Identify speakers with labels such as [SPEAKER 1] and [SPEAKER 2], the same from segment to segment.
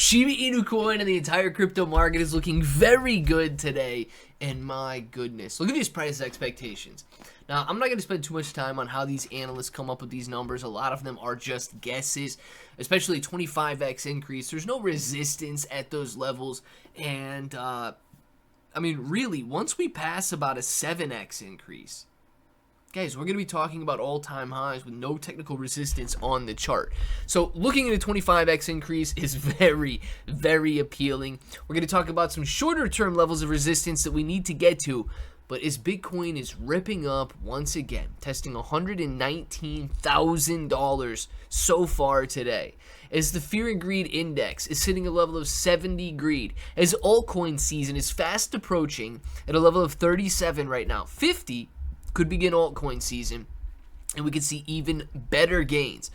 [SPEAKER 1] Shiba Inu coin and the entire crypto market is looking very good today. And my goodness, look at these price expectations. Now, I'm not going to spend too much time on how these analysts come up with these numbers. A lot of them are just guesses, especially 25x increase. There's no resistance at those levels. And, I mean, really, once we pass about a 7x increase, guys, we're going to be talking about all-time highs with no technical resistance on the chart. So looking at a 25x increase is very, very appealing. We're going to talk about some shorter-term levels of resistance that we need to get to. But as Bitcoin is ripping up once again, testing $119,000 so far today, as the Fear and Greed Index is sitting at a level of 70 greed, as altcoin season is fast approaching at a level of 37 right now, 50 could begin altcoin season, and we could see even better gains.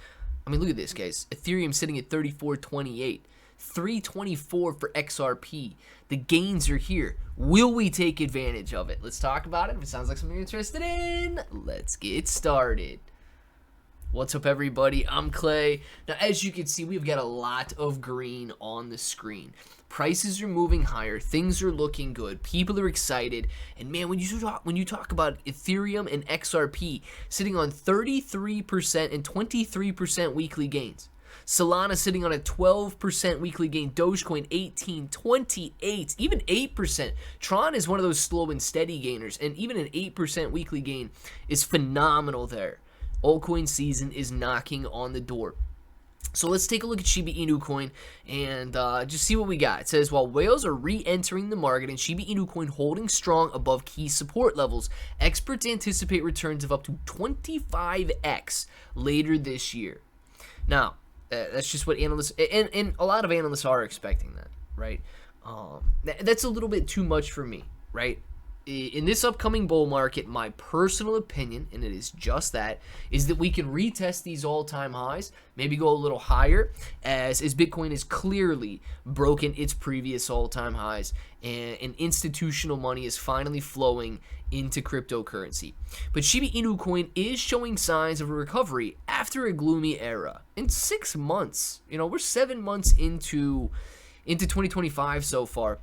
[SPEAKER 1] I mean, look at this, guys. Ethereum sitting at 34.28, 324 for XRP. The gains are here. Will we take advantage of it? Let's talk about it. If it sounds like something you're interested in, let's get started. What's up, everybody? I'm Clay. Now, as you can see, we've got a lot of green on the screen. Prices are moving higher. Things are looking good. People are excited. And man, when you talk about Ethereum and XRP sitting on 33% and 23% weekly gains. Solana sitting on a 12% weekly gain. Dogecoin 18, 28, even 8%. Tron is one of those slow and steady gainers, and even an 8% weekly gain is phenomenal there. Altcoin season is knocking on the door. So let's take a look at Shiba Inu coin and just see what we got. It says, while whales are re-entering the market and Shiba Inu coin holding strong above key support levels, experts anticipate returns of up to 25x later this year. Now, that's just what analysts, and a lot of analysts are expecting that, right? That's a little bit too much for me, right? In this upcoming bull market, my personal opinion, and it is just that, is that we can retest these all-time highs, maybe go a little higher, as Bitcoin has clearly broken its previous all-time highs, and institutional money is finally flowing into cryptocurrency. But Shiba Inu coin is showing signs of a recovery after a gloomy era. In 6 months, we're 7 months into 2025 so far,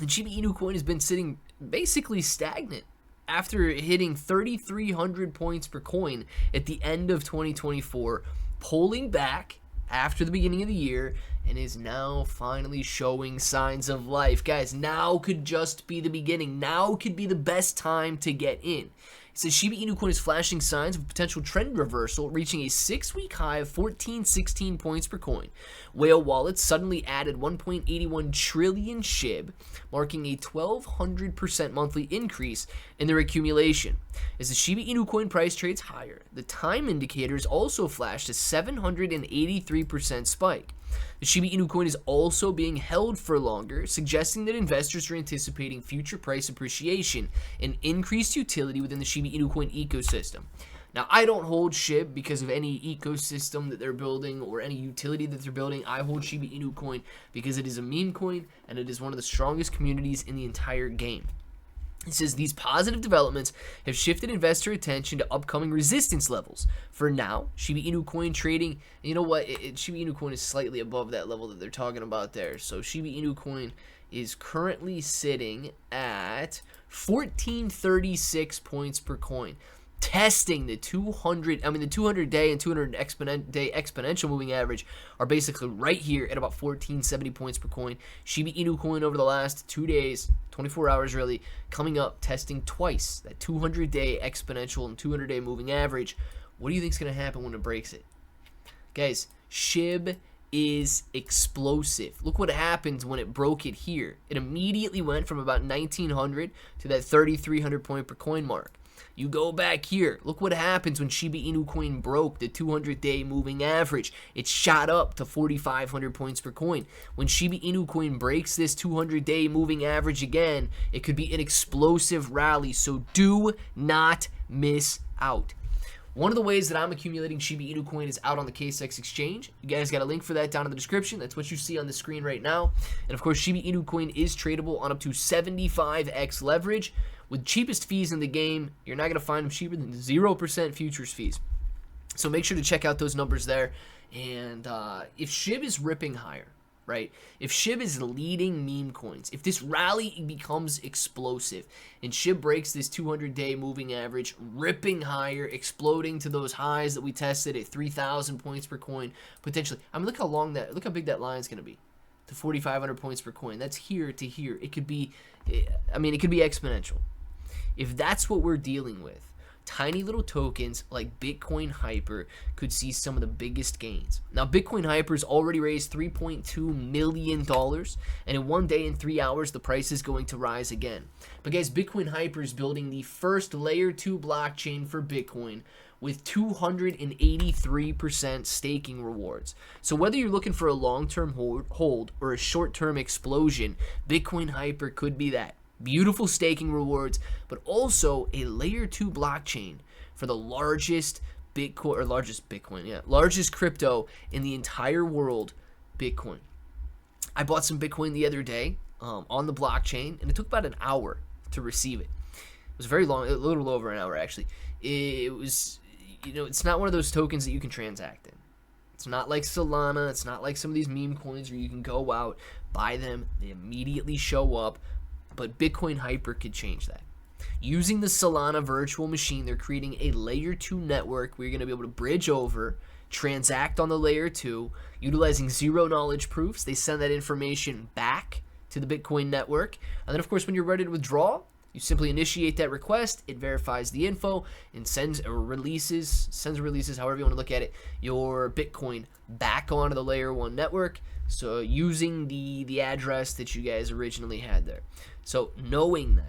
[SPEAKER 1] and Shiba Inu coin has been sitting basically stagnant after hitting 3,300 points per coin at the end of 2024, pulling back after the beginning of the year, and is now finally showing signs of life. Guys, now could just be the beginning. Now could be the best time to get in. It says Shiba Inu coin is flashing signs of potential trend reversal, reaching a 6-week high of 1416 points per coin. Whale wallets suddenly added 1.81 trillion SHIB, marking a 1,200% monthly increase in their accumulation. As the Shiba Inu coin price trades higher, the time indicators also flashed a 783% spike. The Shiba Inu coin is also being held for longer, suggesting that investors are anticipating future price appreciation and increased utility within the Shiba Inu coin ecosystem. Now, I don't hold SHIB because of any ecosystem that they're building or any utility that they're building. I hold Shiba Inu coin because it is a meme coin and it is one of the strongest communities in the entire game. It says these positive developments have shifted investor attention to upcoming resistance levels. For now, Shiba Inu coin trading, you know what, Shiba Inu coin is slightly above that level that they're talking about there. So Shiba Inu coin is currently sitting at 1436 points per coin. Testing the 200-day and 200-day exponential moving average are basically right here at about 1470 points per coin. Shiba Inu coin over the last 2 days, 24 hours really, coming up, testing twice that 200-day exponential and 200-day moving average. What do you think is going to happen when it breaks it? Guys, SHIB is explosive. Look what happens when it broke it here. It immediately went from about 1900 to that 3300 point per coin mark. You go back here, look what happens when Shiba Inu coin broke the 200-day moving average. It shot up to 4,500 points per coin. When Shiba Inu coin breaks this 200-day moving average again, it could be an explosive rally, so do not miss out. One of the ways that I'm accumulating Shiba Inu coin is out on the KSX exchange. You guys got a link for that down in the description. That's what you see on the screen right now. And of course, Shiba Inu coin is tradable on up to 75x leverage. With cheapest fees in the game, you're not going to find them cheaper than 0% futures fees. So make sure to check out those numbers there. And if SHIB is ripping higher, right? If SHIB is leading meme coins, if this rally becomes explosive and SHIB breaks this 200-day moving average, ripping higher, exploding to those highs that we tested at 3,000 points per coin, potentially. I mean, look how big that line is going to be, to 4,500 points per coin. That's here to here. It could be, I mean, it could be exponential. If that's what we're dealing with, tiny little tokens like Bitcoin Hyper could see some of the biggest gains. Now, Bitcoin Hyper's already raised $3.2 million, and in one day, in 3 hours, the price is going to rise again. But guys, Bitcoin Hyper is building the first layer 2 blockchain for Bitcoin with 283% staking rewards. So whether you're looking for a long-term hold or a short-term explosion, Bitcoin Hyper could be that. Beautiful staking rewards, but also a layer 2 blockchain for the largest largest crypto in the entire world, Bitcoin. I bought some Bitcoin the other day on the blockchain, and it took about an hour to receive it. It was very long, a little over an hour actually. It was, it's not one of those tokens that you can transact in. It's not like Solana. It's not like some of these meme coins where you can go out, buy them, they immediately show up. But Bitcoin Hyper could change that. Using the Solana virtual machine, they're creating a layer 2 network where you're going to be able to bridge over, transact on the layer 2, utilizing zero knowledge proofs. They send that information back to the Bitcoin network. And then, of course, when you're ready to withdraw, you simply initiate that request. It verifies the info and sends releases, however you want to look at it, your Bitcoin back onto the layer 1 network. So using the address that you guys originally had there. So knowing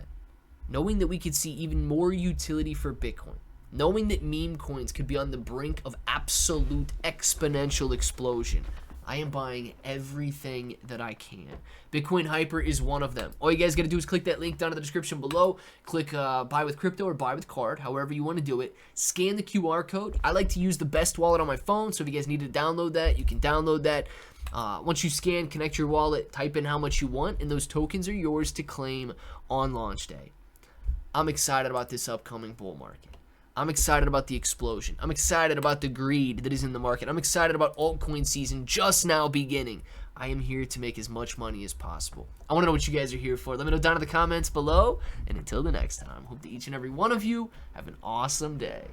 [SPEAKER 1] that we could see even more utility for Bitcoin, knowing that meme coins could be on the brink of absolute exponential explosion, I am buying everything that I can. Bitcoin Hyper is one of them. All you guys got to do is click that link down in the description below. Click buy with crypto or buy with card, however you want to do it. Scan the QR code. I like to use the Best Wallet on my phone, so if you guys need to download that, you can download that. Once you scan, connect your wallet, type in how much you want, and those tokens are yours to claim on launch day. I'm excited about this upcoming bull market. I'm excited about the explosion. I'm excited about the greed that is in the market. I'm excited about altcoin season just now beginning. I am here to make as much money as possible. I want to know what you guys are here for. Let me know down in the comments below. And until the next time, hope that each and every one of you have an awesome day.